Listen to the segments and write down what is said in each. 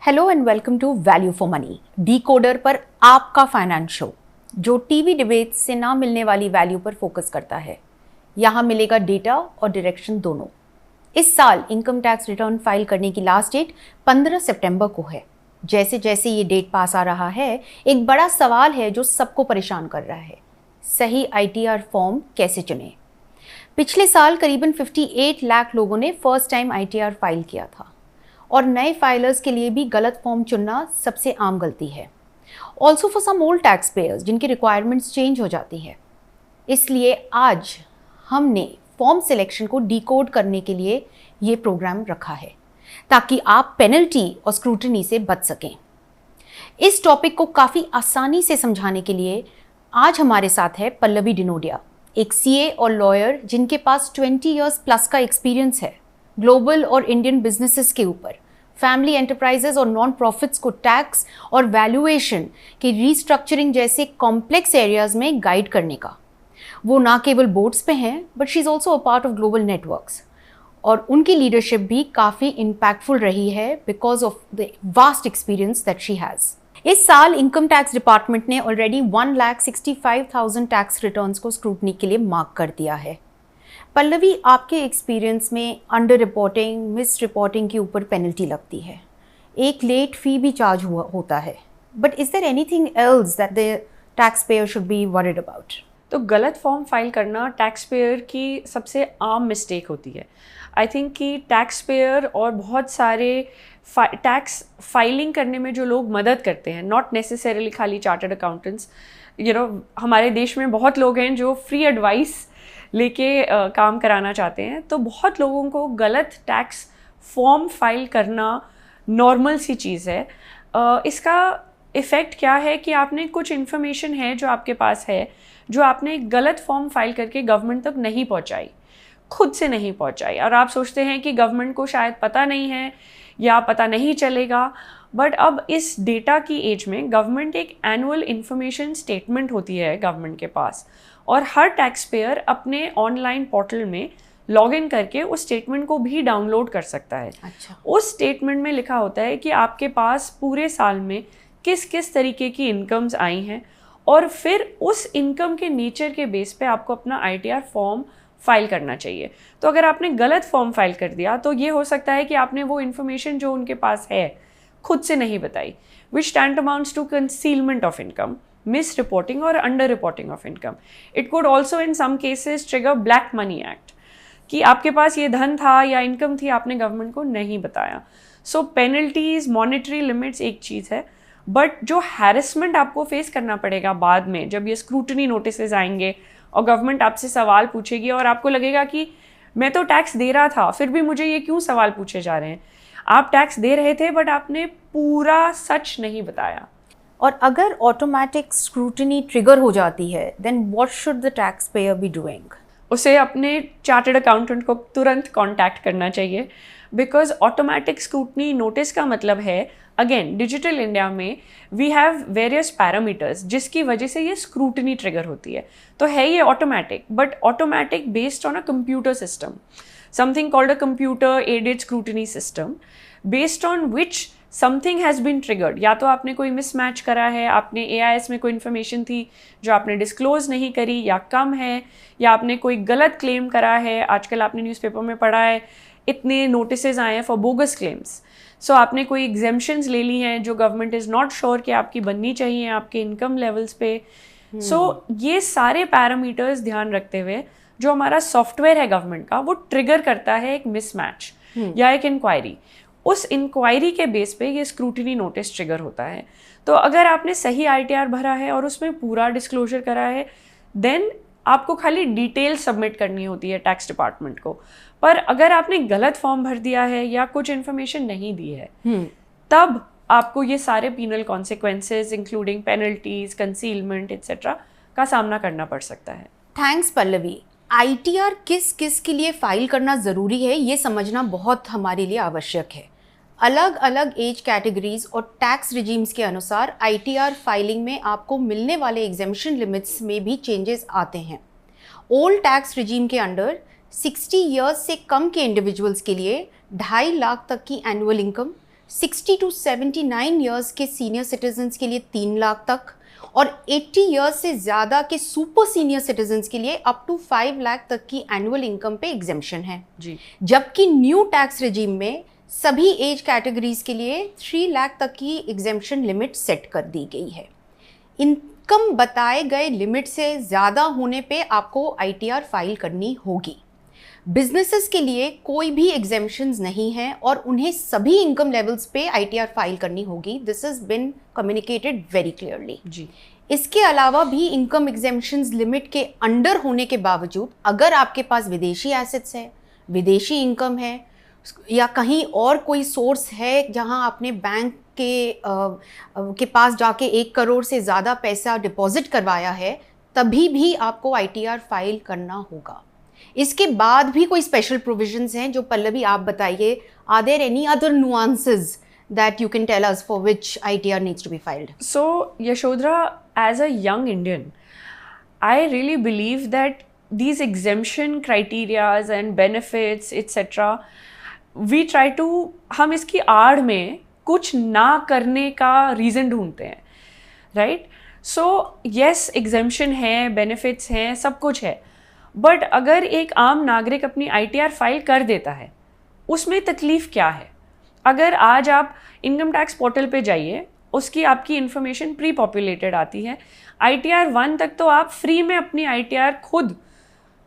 Hello and welcome to value for money, decoder पर आपका finance show जो TV debate से ना मिलने वाली वैल्यू पर फोकस करता है। यहाँ मिलेगा डेटा और डायरेक्शन दोनों। इस साल इनकम टैक्स रिटर्न फाइल करने की लास्ट डेट 15 सितंबर को है। जैसे जैसे ये डेट पास आ रहा है, एक बड़ा सवाल है जो सबको परेशान कर रहा है, सही ITR फॉर्म कैसे चुनें। पिछले साल करीबन 58 लाख लोगों ने फर्स्ट टाइम ITR फाइल किया था और नए फाइलर्स के लिए भी गलत फॉर्म चुनना सबसे आम गलती है। Also for some old taxpayers जिनकी रिक्वायरमेंट्स चेंज हो जाती है। इसलिए आज हमने फॉर्म सिलेक्शन को डिकोड करने के लिए ये प्रोग्राम रखा है ताकि आप पेनल्टी और स्क्रूटनी से बच सकें। इस टॉपिक को काफ़ी आसानी से समझाने के लिए आज हमारे साथ है पल्लवी डिनोडिया, एक CA और लॉयर जिनके पास 20 इयर्स प्लस का एक्सपीरियंस है ग्लोबल और इंडियन बिजनेसेस के ऊपर, फैमिली एंटरप्राइजेस और नॉन प्रॉफिट्स को टैक्स और वैल्यूएशन के रीस्ट्रक्चरिंग जैसे कॉम्प्लेक्स एरियाज में गाइड करने का। वो ना केवल बोर्ड्स पे हैं but she is also a part of global networks और उनकी लीडरशिप भी काफ़ी इम्पैक्टफुल रही है because of the vast experience that she has. इस साल इनकम टैक्स डिपार्टमेंट ने ऑलरेडी 1,65,000 टैक्स रिटर्न्स को स्क्रूटनी के लिए मार्क कर दिया है। पल्लवी, आपके एक्सपीरियंस में अंडर रिपोर्टिंग, मिस रिपोर्टिंग के ऊपर पेनल्टी लगती है, एक लेट फी भी चार्ज होता है, but is there anything else that the tax payer should be worried about? तो गलत फॉर्म फाइल करना टैक्स पेयर की सबसे आम मिस्टेक होती है। आई थिंक कि टैक्स पेयर और बहुत सारे टैक्स फाइलिंग करने में जो लोग मदद करते हैं, नॉट नेसेसरीली खाली चार्टर्ड अकाउंटेंट्स, हमारे देश में बहुत लोग हैं जो फ्री एडवाइस लेके काम कराना चाहते हैं। तो बहुत लोगों को गलत टैक्स फॉर्म फाइल करना नॉर्मल सी चीज़ है। इसका इफ़ेक्ट क्या है कि आपने कुछ इन्फॉर्मेशन है जो आपके पास है, जो आपने गलत फॉर्म फाइल करके गवर्नमेंट तक नहीं पहुंचाई, खुद से नहीं पहुंचाई, और आप सोचते हैं कि गवर्नमेंट को शायद पता नहीं है या पता नहीं चलेगा। बट अब इस डेटा की एज में गवर्नमेंट एक एनुअल इन्फॉर्मेशन स्टेटमेंट होती है गवर्नमेंट के पास, और हर टैक्स पेयर अपने ऑनलाइन पोर्टल में लॉग इन करके उस स्टेटमेंट को भी डाउनलोड कर सकता है। अच्छा। उस स्टेटमेंट में लिखा होता है कि आपके पास पूरे साल में किस किस तरीके की इनकम्स आई हैं, और फिर उस इनकम के नेचर के बेस पे आपको अपना ITR फॉर्म फाइल करना चाहिए। तो अगर आपने गलत फॉर्म फाइल कर दिया तो ये हो सकता है कि आपने वो इन्फॉर्मेशन जो उनके पास है खुद से नहीं बताई, which tantamount to concealment of income, misreporting और underreporting of income. It could also in some cases trigger black money act, कि आपके पास ये धन था या इनकम थी, आपने गवर्नमेंट को नहीं बताया। सो पेनल्टीज, मॉनेटरी लिमिट्स एक चीज़ है, बट जो हैरेसमेंट आपको फेस करना पड़ेगा बाद में, जब ये स्क्रूटनी नोटिस आएंगे और गवर्नमेंट आपसे सवाल पूछेगी और आपको लगेगा कि मैं तो टैक्स दे रहा था फिर भी मुझे ये क्यों सवाल पूछे जा रहे हैं। आप टैक्स दे रहे थे बट आपने पूरा सच नहीं बताया। और अगर ऑटोमेटिक स्क्रूटनी ट्रिगर हो जाती है then what should the tax payer be doing? उसे अपने चार्टर्ड अकाउंटेंट को तुरंत कांटेक्ट करना चाहिए, बिकॉज ऑटोमेटिक स्क्रूटनी नोटिस का मतलब है, अगेन डिजिटल इंडिया में वी हैव वेरियस पैरामीटर्स जिसकी वजह से ये स्क्रूटनी ट्रिगर होती है। तो है ये automatic, but automatic based on a computer system, something called a computer aided scrutiny system, based on which something has been triggered. या तो आपने कोई मिसमैच करा है, आपने AIS में कोई इन्फॉर्मेशन थी जो आपने डिस्क्लोज नहीं करी या कम है, या आपने कोई गलत क्लेम करा है। आजकल आपने न्यूज़पेपर में पढ़ा है, इतने नोटिस आए हैं फॉर बोगस क्लेम्स। सो आपने कोई एग्जेम्पशंस ले ली हैं जो गवर्नमेंट इज़ नॉट श्योर कि आपकी बननी चाहिए आपके इनकम लेवल्स पे। सो ये सारे पैरामीटर्स ध्यान रखते हुए जो हमारा सॉफ्टवेयर है गवर्नमेंट का, वो ट्रिगर करता है एक मिसमैच या एक इंक्वायरी। उस इंक्वायरी के बेस पे ये स्क्रूटनी नोटिस ट्रिगर होता है। तो अगर आपने सही ITR भरा है और उसमें पूरा डिस्क्लोजर करा है, देन आपको खाली डिटेल सबमिट करनी होती है टैक्स डिपार्टमेंट को। पर अगर आपने गलत फॉर्म भर दिया है या कुछ इन्फॉर्मेशन नहीं दी है, तब आपको ये सारे penal consequences including penalties, concealment etcetera का सामना करना पड़ सकता है। थैंक्स पल्लवी। ITR किस किस के लिए फाइल करना ज़रूरी है ये समझना बहुत हमारे लिए आवश्यक है। अलग अलग एज कैटेगरीज और टैक्स रिजीम्स के अनुसार ITR फाइलिंग में आपको मिलने वाले एग्जेम्पशन लिमिट्स में भी चेंजेस आते हैं। ओल्ड टैक्स रिजीम के अंडर 60 ईयर्स से कम के इंडिविजुअल्स के लिए 2.5 लाख तक की एनुअल इनकम, 60 to 79 ईयर्स के सीनियर सिटीजन्स के लिए 3 लाख तक, और 80 ईयर्स से ज़्यादा के सुपर सीनियर सिटीजन्स के लिए अप टू 5 लाख तक की एनुअल इनकम पे एग्जेम्पशन है जी। जबकि न्यू टैक्स रेजिम में सभी एज कैटेगरीज के लिए 3 लाख तक की एग्जेम्पशन लिमिट सेट कर दी गई है। इनकम बताए गए लिमिट से ज़्यादा होने पे आपको ITR फाइल करनी होगी। बिजनेसेस के लिए कोई भी एग्जेम्पशंस नहीं है और उन्हें सभी इनकम लेवल्स पे ITR फाइल करनी होगी। This has been communicated very clearly जी। इसके अलावा भी इनकम एग्जेम्पशंस लिमिट के अंडर होने के बावजूद अगर आपके पास विदेशी एसेट्स है, विदेशी इनकम है या कहीं और कोई सोर्स है जहां आपने बैंक के पास जाके 1 करोड़ से ज़्यादा पैसा डिपॉजिट करवाया है, तभी भी आपको ITR फाइल करना होगा। इसके बाद भी कोई स्पेशल प्रोविजंस हैं जो पल्लवी आप बताइए, are there any other nuances that you can tell us for which ITR needs to be filed? So, Yashodhara, as a young Indian, I really believe that these exemption criterias and benefits, etc., we try to, हम इसकी आड़ में कुछ ना करने का reason ढूंढते हैं, राइट? सो येस, एग्जेम्पशन है, बेनिफिट्स हैं, सब कुछ है, बट अगर एक आम नागरिक अपनी ITR फाइल कर देता है, उसमें तकलीफ़ क्या है? अगर आज आप इनकम टैक्स पोर्टल पे जाइए, उसकी आपकी इन्फॉर्मेशन प्री पॉपुलेटेड आती है। ITR 1 तक तो आप फ्री में अपनी ITR खुद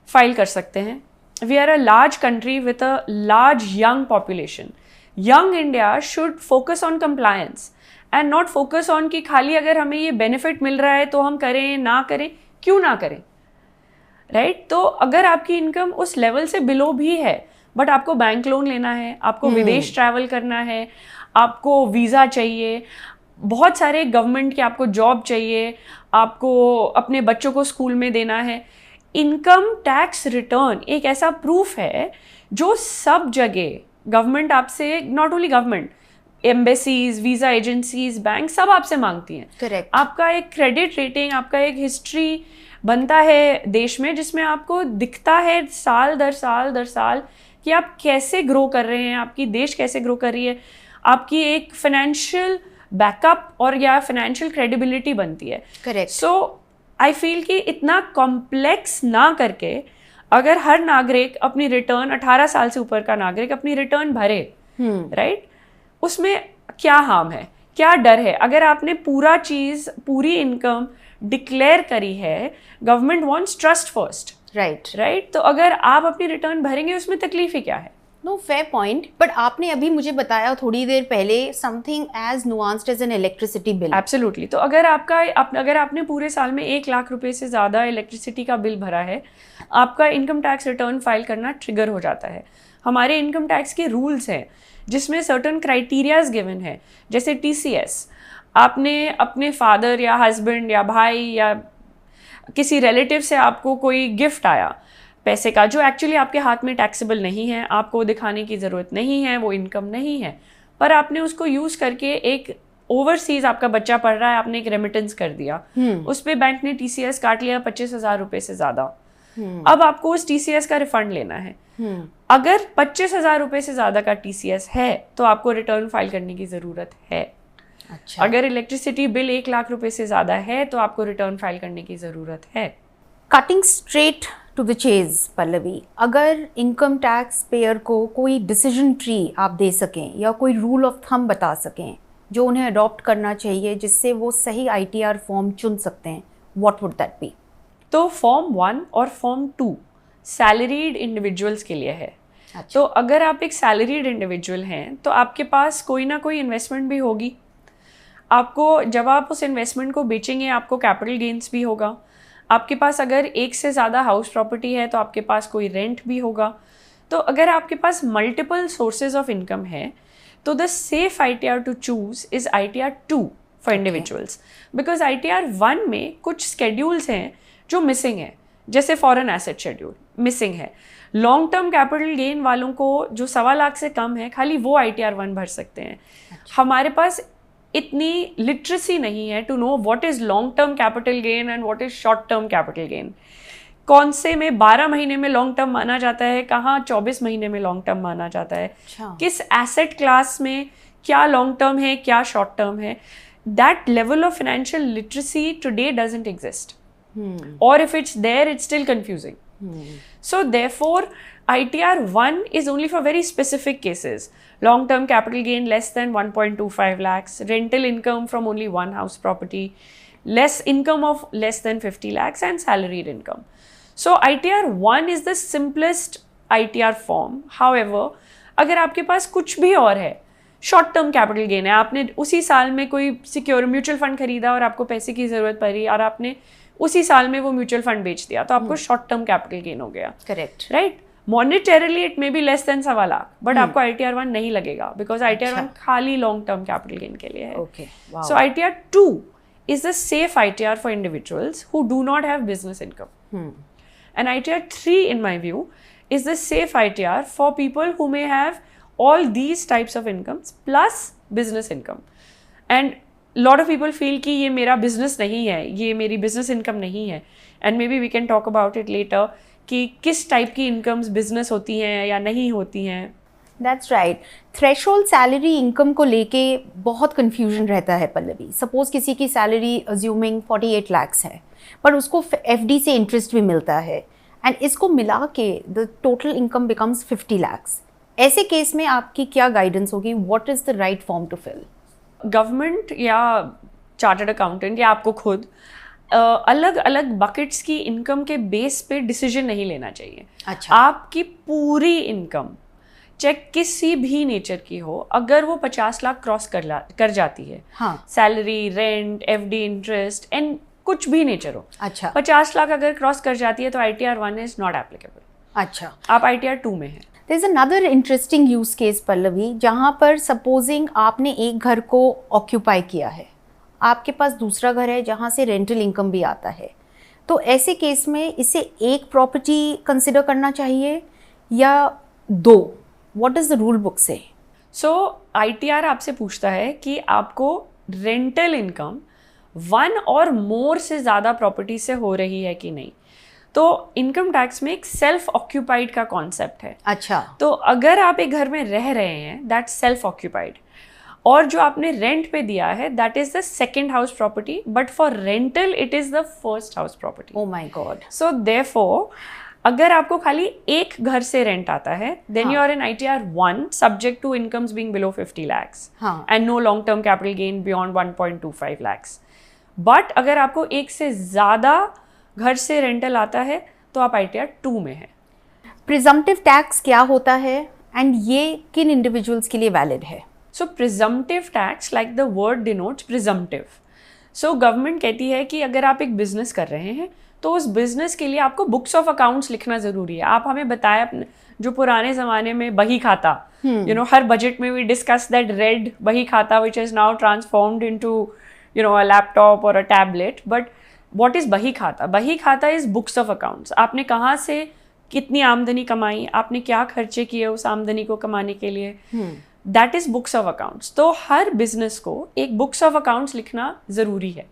फाइल कर सकते हैं। We are a large country with a large young population. Young India should focus on compliance and not focus on कि खाली अगर हमें ये बेनिफिट मिल रहा है तो हम करें, ना करें, क्यों ना करें, राइट? तो अगर आपकी इनकम उस लेवल से बिलो भी है बट आपको बैंक लोन लेना है, आपको विदेश ट्रैवल करना है, आपको वीज़ा चाहिए, बहुत सारे गवर्नमेंट की आपको जॉब चाहिए, आपको अपने बच्चों को स्कूल में देना है, इनकम टैक्स रिटर्न एक ऐसा प्रूफ है जो सब जगह गवर्नमेंट आपसे, not only government, embassies, visa agencies, bank सब आपसे मांगती हैं। करेक्ट। आपका एक क्रेडिट रेटिंग, आपका एक हिस्ट्री बनता है देश में जिसमें आपको दिखता है साल दर साल कि आप कैसे ग्रो कर रहे हैं, आपकी देश कैसे ग्रो कर रही है, आपकी एक फाइनेंशियल बैकअप और या फाइनेंशियल क्रेडिबिलिटी बनती है। करेक्ट। सो आई फील कि इतना कॉम्प्लेक्स ना करके अगर हर नागरिक अपनी रिटर्न, 18 साल से ऊपर का नागरिक अपनी रिटर्न भरे, राइट, उसमें क्या हार्म है, क्या डर है? अगर आपने पूरी इनकम डिक्लेयर करी है, government wants trust first, right? तो अगर आप अपनी रिटर्न भरेंगे उसमें तकलीफ ही क्या है? No, fair point. बट आपने अभी मुझे बताया थोड़ी देर पहले something as nuanced as an electricity bill. Absolutely. तो अगर आपने पूरे साल में 1 लाख रुपए से ज़्यादा इलेक्ट्रिसिटी का बिल भरा है, आपका इनकम टैक्स रिटर्न फाइल करना ट्रिगर हो जाता है। हमारे इनकम टैक्स के रूल्स हैं जिसमें सर्टन क्राइटेरियाज गिवन है, जैसे TCS। आपने अपने फादर या हस्बैंड या भाई या किसी रिलेटिव से आपको कोई गिफ्ट आया पैसे का, जो एक्चुअली आपके हाथ में टैक्सेबल नहीं है, आपको दिखाने की ज़रूरत नहीं है, वो इनकम नहीं है, पर आपने उसको यूज़ करके एक ओवरसीज आपका बच्चा पढ़ रहा है, आपने एक रेमिटेंस कर दिया, उस पर बैंक ने TCS काट लिया 25,000 रुपये से ज़्यादा। अब आपको उस TCS का रिफंड लेना है। अगर 25,000 रुपये से ज़्यादा का TCS है तो आपको रिटर्न फाइल करने की ज़रूरत है। अच्छा। अगर इलेक्ट्रिसिटी बिल 1 लाख रुपए से ज़्यादा है तो आपको रिटर्न फाइल करने की ज़रूरत है। Cutting straight to the chase Pallavi, अगर इनकम टैक्स पेयर को कोई डिसीजन ट्री आप दे सकें या कोई रूल ऑफ थंब बता सकें जो उन्हें अडॉप्ट करना चाहिए जिससे वो सही ITR फॉर्म चुन सकते हैं, व्हाट वुड दैट बी? तो फॉर्म 1 और फॉर्म 2 सैलरीड इंडिविजुअल्स के लिए है। अच्छा। तो अगर आप एक सैलरीड इंडिविजुअल हैं तो आपके पास कोई ना कोई इन्वेस्टमेंट भी होगी। आपको जब आप उस इन्वेस्टमेंट को बेचेंगे आपको कैपिटल गेन्स भी होगा। आपके पास अगर एक से ज़्यादा हाउस प्रॉपर्टी है तो आपके पास कोई रेंट भी होगा। तो अगर आपके पास मल्टीपल सोर्सेज ऑफ इनकम है तो the safe ITR to choose is ITR 2 for individuals, because ITR 1 में कुछ स्केड्यूल्स हैं जो मिसिंग है, जैसे फॉरेन एसेट शेड्यूल मिसिंग है। लॉन्ग टर्म कैपिटल गेन वालों को जो 1.25 लाख से कम है खाली वो ITR 1 भर सकते हैं। हमारे पास इतनी लिटरेसी नहीं है to know what is long term capital gain and what is short term capital gain. कौन से में 12 महीने में लॉन्ग टर्म माना जाता है, कहाँ 24 महीने में लॉन्ग टर्म माना जाता है, किस एसेट क्लास में क्या लॉन्ग टर्म है, क्या शॉर्ट टर्म है. That level of financial literacy today doesn't exist. Or if it's there, it's still confusing. So therefore, ITR 1 is only for very specific cases. Long-term capital gain less than 1.25 lakhs, rental income from only one house property, less income of less than 50 lakhs and salaried income. So ITR 1 is the simplest ITR form. However, अगर आपके पास कुछ भी और है, short term capital gain है, आपने उसी साल में कोई सिक्योर म्यूचुअल फंड खरीदा और आपको पैसे की जरूरत पड़ी और आपने उसी साल में वो म्यूचुअल फंड बेच दिया, तो आपको शॉर्ट टर्म कैपिटल गेन हो गया. Correct. Right. Monetarily it may be less than 1.25 lakh, but आपको ITR 1 नहीं लगेगा, बिकॉज ITR 1 खाली लॉन्ग टर्म कैपिटल गेन के लिए है. Okay. So ITR 2 is the safe ITR for individuals who do not have business income. And ITR 3, in my view, is the safe ITR for people who may have all these types of incomes plus business income. And lot of people feel कि ये मेरा business नहीं है, ये मेरी business income नहीं है. And maybe we can talk about it later कि किस type की incomes business होती हैं या नहीं होती हैं. That's right. Threshold salary income को लेके बहुत कंफ्यूजन रहता है पल्लवी. सपोज किसी की सैलरी अज्यूमिंग 48 lakhs है, पर उसको FD से इंटरेस्ट भी मिलता है, एंड इसको मिला के the total income becomes 50 lakhs. ऐसे केस में आपकी क्या गाइडेंस होगी? What is the right form to fill? Government या चार्टर्ड अकाउंटेंट या आपको खुद अलग अलग बकेट्स की इनकम के बेस पे डिसीजन नहीं लेना चाहिए. अच्छा. आपकी पूरी इनकम चाहे किसी भी नेचर की हो, अगर वो 50 लाख क्रॉस कर जाती है, हाँ. Salary, rent, FD, interest and कुछ भी नेचर हो, अच्छा, 50 लाख अगर क्रॉस कर जाती है तो ITR 1 इज नॉट एप्लीकेबल. अच्छा. आप ITR 2 में हैं. There is another interesting use case Pallavi, जहाँ पर सपोजिंग आपने एक घर को ऑक्यूपाई किया है, आपके पास दूसरा घर है जहाँ से रेंटल इनकम भी आता है, तो ऐसे केस में इसे एक प्रॉपर्टी कंसिडर करना चाहिए या दो? What is the rule book से? सो ITR आपसे पूछता है कि आपको रेंटल इनकम 1 और मोर से ज़्यादा प्रॉपर्टी से हो रही है कि नहीं. तो इनकम टैक्स में एक सेल्फ ऑक्यूपाइड का कॉन्सेप्ट है. अच्छा. तो अगर आप एक घर में रह रहे हैं, दैट सेल्फ ऑक्यूपाइड, और जो आपने रेंट पे दिया है that is the second house property, but for rental it is the first house property. Oh my god. So therefore अगर आपको खाली एक घर से रेंट आता है, then you are in ITR 1 subject to incomes being below 50 lakhs and no long term capital gain beyond 1.25 lakhs. But अगर आपको एक से ज़्यादा घर से रेंटल आता है तो आप ITR 2 में हैं. प्रिजम्पटिव टैक्स क्या होता है एंड ये किन इंडिविजुअल्स के लिए वैलिड है? So presumptive tax, like the word denotes presumptive. So government कहती है कि अगर आप एक बिजनेस कर रहे हैं तो उस बिजनेस के लिए आपको बुक्स ऑफ अकाउंट्स लिखना ज़रूरी है. आप हमें बताया जो पुराने ज़माने में बही खाता, यू नो, हर बजट में वी डिस्कस दैट रेड बही खाता which is now transformed into you know a laptop और a tablet. But what is बही खाता? बही खाता इज़ बुक्स ऑफ अकाउंट्स. आपने कहाँ से कितनी आमदनी कमाई, आपने क्या खर्चे किए उस आमदनी को कमाने के लिए, that is books of accounts. तो हर बिजनेस को एक बुक्स ऑफ अकाउंट्स लिखना ज़रूरी है.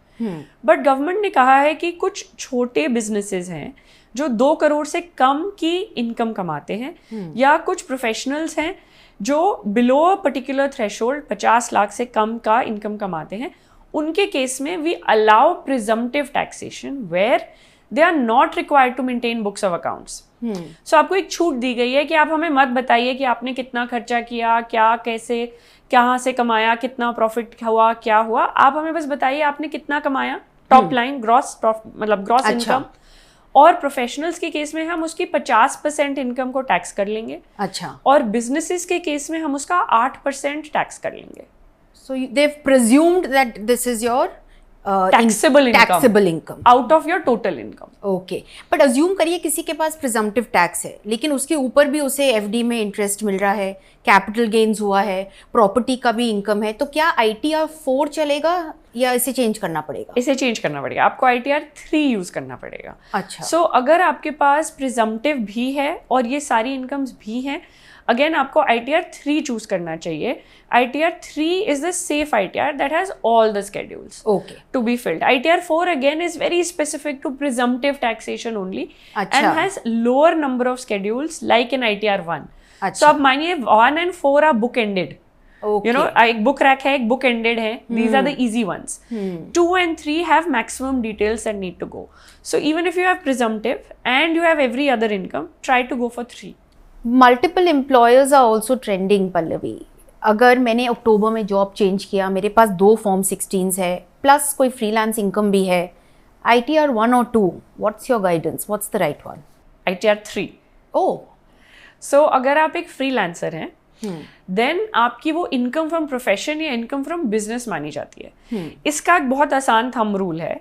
बट गवर्नमेंट ने कहा है कि कुछ छोटे बिजनेसेस हैं जो 2 करोड़ से कम की इनकम कमाते हैं, या कुछ प्रोफेशनल्स हैं जो below a particular threshold 50 lakh से कम का इनकम कमाते हैं. उनके केस में we allow presumptive taxation where they are not required to maintain books of accounts. So आपको एक छूट दी गई है कि आप हमें मत बताइए कि आपने कितना खर्चा किया, क्या, कैसे, कहाँ से कमाया, कितना प्रॉफिट हुआ, क्या हुआ. आप हमें बस बताइए आपने कितना कमाया, टॉप लाइन ग्रॉस मतलब ग्रॉस इनकम. और प्रोफेशनल्स के केस में हम उसकी 50% इनकम को टैक्स कर लेंगे. अच्छा. और बिजनेसेस के केस में हम उसका 8% टैक्स कर लेंगे. So they've presumed that this is your taxable income out of your total income. Okay. But assume करिए किसी के पास presumptive tax है, लेकिन उसके ऊपर भी उसे FD में इंटरेस्ट मिल रहा है, कैपिटल गेन्स हुआ है, प्रॉपर्टी का भी इनकम है, तो क्या ITR 4 चलेगा या इसे चेंज करना पड़ेगा? इसे चेंज करना पड़ेगा. आपको ITR 3 यूज करना पड़ेगा. अच्छा. सो अगर आपके पास प्रिजम्पटिव भी है और ये सारी इनकम्स भी हैं, अगेन आपको ITR 3 चूज करना चाहिए. ITR 3 is the safe ITR that has all the schedules to be filled. ITR 4 again is very specific to presumptive taxation only and has lower number of schedules like in ITR 1. So अब मानिए 1 and 4 are book ended. You know, एक book rack है, एक book ended है. These are the easy ones. 2 and 3 have maximum details that need to go. So even if you have presumptive and you have every other income, try to go for 3. Multiple employers are also trending Pallavi. अगर मैंने अक्टूबर में job change किया, मेरे पास 2 form 16s है plus कोई freelance income भी है, ITR 1 or 2, what's your guidance, what's the right one? ITR 3. ओह, सो अगर आप एक फ्रीलांसर हैं देन आपकी वो इनकम फ्रॉम प्रोफेशन या इनकम फ्रॉम बिजनेस मानी जाती है. इसका एक बहुत आसान थंब रूल है.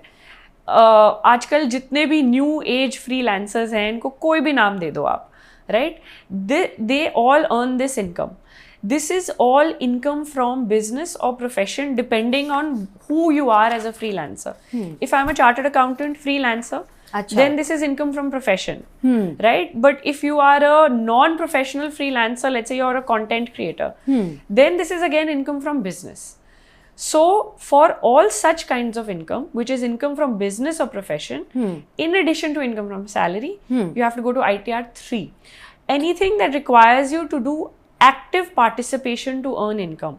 आजकल जितने भी न्यू एज फ्रीलांसर्स हैं, इनको कोई भी नाम दे दो आप, right, they all earn this income. This is all income from business or profession depending on who you are as a freelancer. If I'm a chartered accountant freelancer, then this is income from profession, right? But if you are a non-professional freelancer, let's say you're a content creator, then this is again income from business. So for all such kinds of income, which is income from business or profession, in addition to income from salary, you have to go to ITR 3. Anything that requires you to do active participation to earn income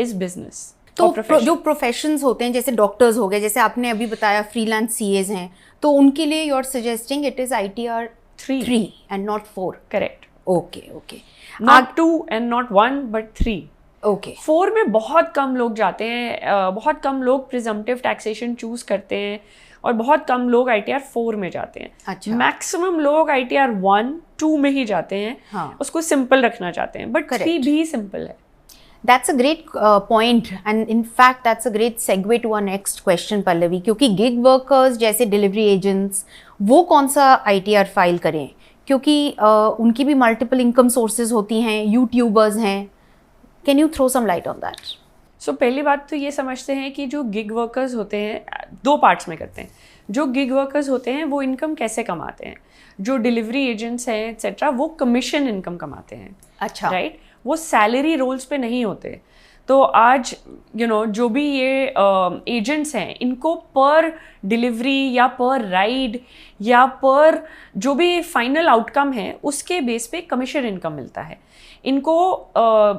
is business. तो जो professions होते हैं, जैसे doctors हो गए, जैसे आपने अभी बताया फ्रीलांस CAs हैं, तो उनके लिए you are suggesting it is ITR 3 and not 4. Correct. Okay. Not 2 and not 1 but 3. Okay. 4 में बहुत कम लोग जाते हैं, बहुत कम लोग प्रिजम्पटिव टैक्सेशन चूज करते हैं और बहुत कम लोग ITR 4 में जाते हैं. अच्छा. मैक्सिमम लोग ITR 1, 2 में ही जाते हैं. हाँ. उसको सिंपल रखना चाहते हैं, बट 3 भी सिंपल है. That's a great point, and in fact that's a great segue to our next question, Pallavi, क्योंकि गिग वर्कर्स जैसे डिलीवरी एजेंट्स, वो कौन सा ITR फाइल करें, क्योंकि उनकी भी मल्टीपल इनकम सोर्सेज होती हैं, यूट्यूबर्स हैं. Can you throw some light on that? So पहली बात तो ये समझते हैं कि जो गिग वर्कर्स होते हैं 2 पार्ट्स में करते हैं. जो गिग वर्कर्स होते हैं वो इनकम कैसे कमाते हैं, जो डिलीवरी एजेंट्स हैं एक्सेट्रा वो कमीशन इनकम कमाते हैं. अच्छा. राइट, वो सैलरी रोल्स पे नहीं होते. तो आज जो भी ये एजेंट्स हैं, इनको पर डिलीवरी या पर राइड या पर जो भी फाइनल आउटकम है उसके बेस पे कमीशन इनकम मिलता है. इनको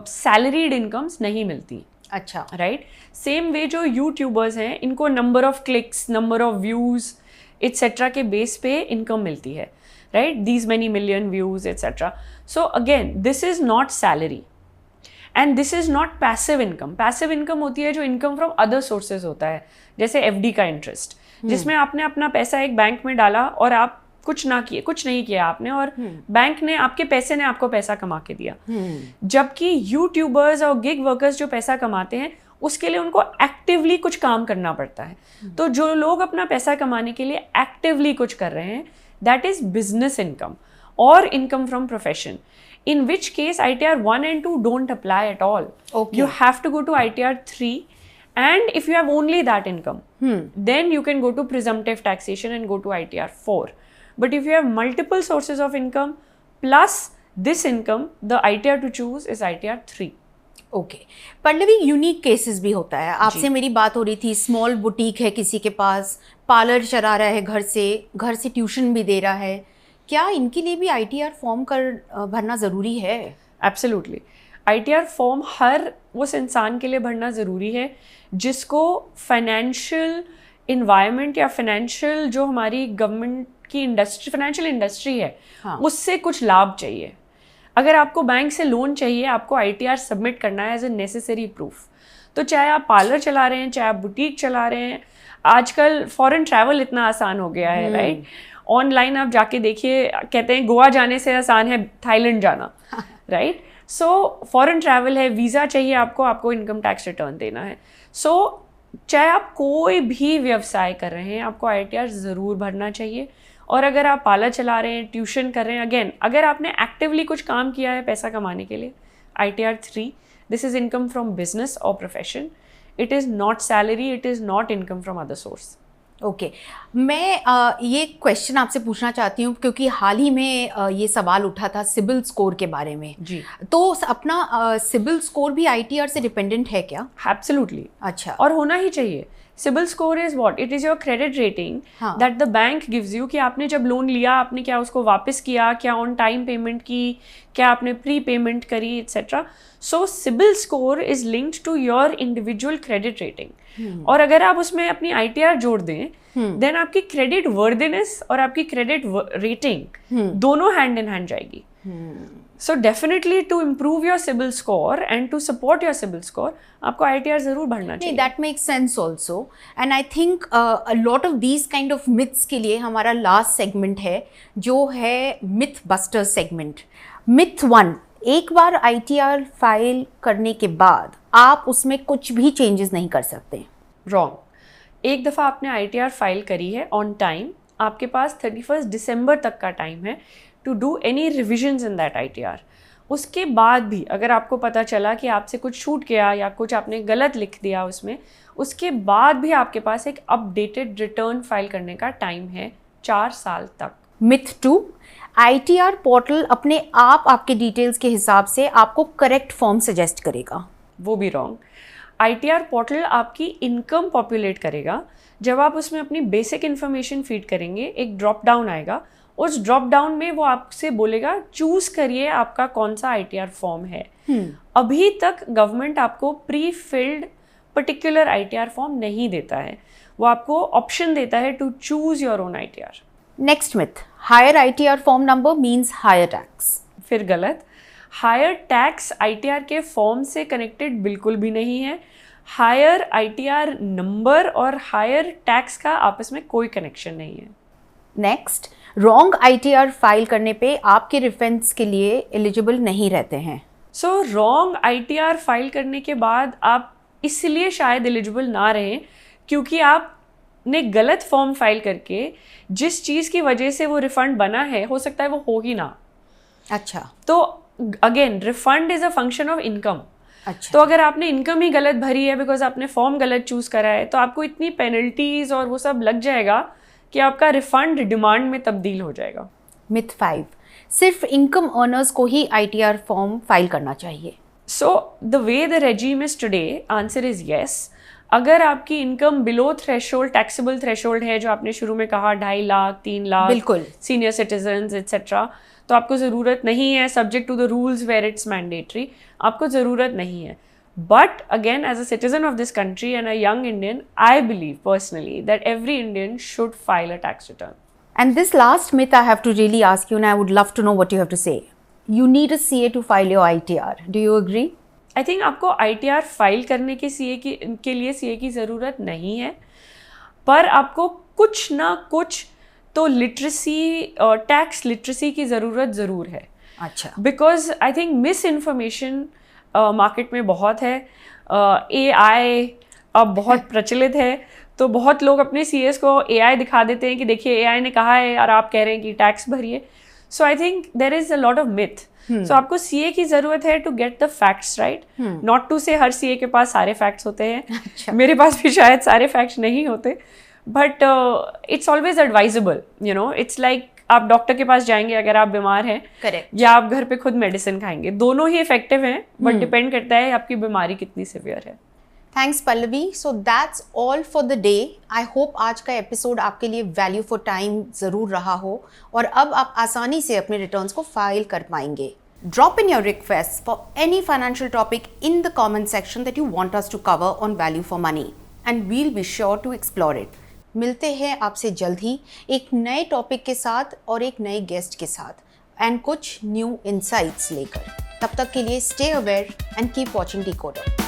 सैलरीड इनकम्स नहीं मिलती. अच्छा. राइट. सेम वे जो यूट्यूबर्स हैं, इनको number of clicks, number of views etcetera के बेस पे इनकम मिलती है. Right, these many million views etcetera. So again this is not salary and this is not passive income. Passive income होती है जो इनकम फ्रॉम अदर सोर्सेज होता है, जैसे FD का इंटरेस्ट, जिसमें आपने अपना पैसा एक बैंक में डाला और आप कुछ नहीं किया आपने, और बैंक ने आपके पैसे ने आपको पैसा कमा के दिया. जबकि यूट्यूबर्स और गिग वर्कर्स जो पैसा कमाते हैं उसके लिए उनको एक्टिवली कुछ काम करना पड़ता है. तो जो लोग अपना पैसा कमाने के लिए एक्टिवली कुछ कर रहे हैं, दैट इज बिजनेस इनकम और income from profession, in which case ITR 1 and 2 don't apply at all. Okay. You have to go to ITR 3, and if you have only that income, then you can go to presumptive taxation and go to ITR 4. But if you have multiple sources of income plus this income, the ITR to choose is ITR 3. Okay. Pallavi, unique cases भी होता है. आपसे मेरी बात हो रही थी, small boutique है किसी के पास, पार्लर चला रहा है घर से ट्यूशन भी दे रहा है. क्या इनके लिए भी ITR फॉर्म भरना ज़रूरी है? एब्सोल्युटली. ITR फॉर्म हर उस इंसान के लिए भरना ज़रूरी है जिसको फाइनेंशियल इन्वायरमेंट या फाइनेंशियल जो हमारी गवर्नमेंट की इंडस्ट्री, फाइनेंशियल इंडस्ट्री है, हाँ. उससे कुछ लाभ चाहिए. अगर आपको बैंक से लोन चाहिए, आपको ITR सबमिट करना है एज ए नेसेसरी प्रूफ. तो चाहे आप पार्लर चला रहे हैं, चाहे आप बुटीक चला रहे हैं, आजकल फॉरेन ट्रैवल इतना आसान हो गया है. राइट, ऑनलाइन आप जाके देखिए, कहते हैं गोवा जाने से आसान है थाईलैंड जाना. राइट, सो फॉरेन ट्रैवल है, वीज़ा चाहिए आपको इनकम टैक्स रिटर्न देना है. सो चाहे आप कोई भी व्यवसाय कर रहे हैं, आपको ITR ज़रूर भरना चाहिए. और अगर आप पार्लर चला रहे हैं, ट्यूशन कर रहे हैं, अगेन अगर आपने एक्टिवली कुछ काम किया है पैसा कमाने के लिए, ITR 3, this is income from business और profession. It is not salary, it is not income from other source. Okay. मैं ये क्वेश्चन आपसे पूछना चाहती हूँ क्योंकि हाल ही में ये सवाल उठा था सिबिल स्कोर के बारे में. जी. तो अपना सिबिल स्कोर भी ITR से डिपेंडेंट है क्या? एब्सोल्युटली. अच्छा. और होना ही चाहिए. CIBIL score is what? It is your credit rating हाँ. That the bank gives you, कि आपने जब लोन लिया आपने क्या उसको वापस किया, क्या ऑन टाइम पेमेंट की, क्या आपने प्री पेमेंट करी, etcetera. So CIBIL score is linked to your individual credit rating. और अगर आप उसमें अपनी ITR जोड़ दें देन आपकी क्रेडिट वर्दिनेस और आपकी क्रेडिट रेटिंग दोनों हैंड इन हैंड जाएगी. So definitely to improve your CIBIL score and to support your CIBIL score, आपको ITR जरूर बढ़ना चाहिए. That makes sense also, and I think a lot of these kind of myths के लिए हमारा last segment है जो है myth buster segment. Myth 1, एक बार ITR फाइल करने के बाद आप उसमें कुछ भी changes नहीं कर सकते. Wrong. एक दफ़ा आपने ITR फाइल करी है on time, आपके पास 31 दिसंबर तक का टाइम है to do any revisions in that ITR. उसके बाद भी अगर आपको पता चला कि आपसे कुछ छूट गया या कुछ आपने गलत लिख दिया उसमें, उसके बाद भी आपके पास एक अपडेटेड रिटर्न फाइल करने का टाइम है 4 साल तक. मिथ 2, ITR पोर्टल अपने आप आपके डिटेल्स के हिसाब से आपको करेक्ट फॉर्म सजेस्ट करेगा. वो भी रॉन्ग. ITR पोर्टल आपकी इनकम पॉपुलेट करेगा. जब आप उसमें अपनी बेसिक इन्फॉर्मेशन फीड करेंगे एक ड्रॉप डाउन आएगा. उस ड्रॉप डाउन में वो आपसे बोलेगा चूज करिए आपका कौन सा ITR फॉर्म है. अभी तक गवर्नमेंट आपको pre filled particular ITR form नहीं देता है. वो आपको ऑप्शन देता है to choose your own ITR. Next myth, higher ITR form number means higher tax. फिर गलत. हायर टैक्स ITR के फॉर्म से कनेक्टेड बिल्कुल भी नहीं है. हायर ITR नंबर और हायर टैक्स का आपस में कोई कनेक्शन नहीं है. नेक्स्ट, रॉन्ग ITR फाइल करने पे आपके रिफंड्स के लिए एलिजिबल नहीं रहते हैं. सो रॉन्ग ITR फाइल करने के बाद आप इसलिए शायद एलिजिबल ना रहें क्योंकि आपने गलत फॉर्म फाइल करके जिस चीज़ की वजह से वो रिफंड बना है हो सकता है वो हो ही ना. अच्छा. तो again refund is a function of income. अच्छा. तो अगर आपने इनकम ही गलत भरी है बिकॉज आपने फॉर्म गलत चूज़ करा है तो आपको इतनी पेनल्टीज और वो सब लग जाएगा कि आपका रिफंड डिमांड में तब्दील हो जाएगा. मिथ 5, सिर्फ इनकम अर्नर्स को ही ITR फॉर्म फाइल करना चाहिए. So the way the regime is today, answer is yes. अगर आपकी income below threshold, taxable threshold है जो आपने शुरू में कहा 2.5 लाख 3 लाख, बिल्कुल, सीनियर सिटीजन्स एट्सेट्रा, तो आपको ज़रूरत नहीं है. Subject to the rules where it's mandatory, आपको ज़रूरत नहीं है. But again, as a citizen of this country and a young Indian, I believe personally that every Indian should file a tax return. And this last myth I have to really ask you, and I would love to know what you have to say. You need a CA to file your ITR. Do you agree? I think आपको ITR file करने के लिए CA की ज़रूरत नहीं है, पर आपको कुछ ना कुछ तो लिटरेसी और टैक्स लिटरेसी की ज़रूरत ज़रूर है. अच्छा. Because I think miss information market में बहुत है. AI अब बहुत प्रचलित है तो बहुत लोग अपने CS को AI दिखा देते हैं कि देखिए AI ने कहा है और आप कह रहे हैं कि टैक्स भरिए. So I think there is a lot of myth. So आपको CA की ज़रूरत है to get the facts right. Not to say हर CA के पास सारे फैक्ट्स होते हैं. अच्छा. मेरे पास भी शायद सारे फैक्ट्स नहीं होते, but it's always advisable. You know, it's like आप डॉक्टर के पास जाएंगे अगर आप बीमार हैं, करेक्ट, या आप घर पे खुद मेडिसिन खाएंगे. दोनों ही इफेक्टिव हैं, बट डिपेंड करता है आपकी बीमारी कितनी सिवियर है. Thanks Pallavi. So that's all for the day. I hope आज का एपिसोड आपके लिए वैल्यू फॉर टाइम ज़रूर रहा हो और अब आप आसानी से अपने रिटर्न्स को फाइल कर पाएंगे. Drop in your requests for any financial topic in the comment section that you want us to cover on Value for Money, and we'll be sure to explore it. मिलते हैं आपसे जल्द ही एक नए topic के साथ और एक नए गेस्ट के साथ एंड कुछ न्यू इनसाइट्स लेकर. तब तक के लिए stay aware and keep watching decoder.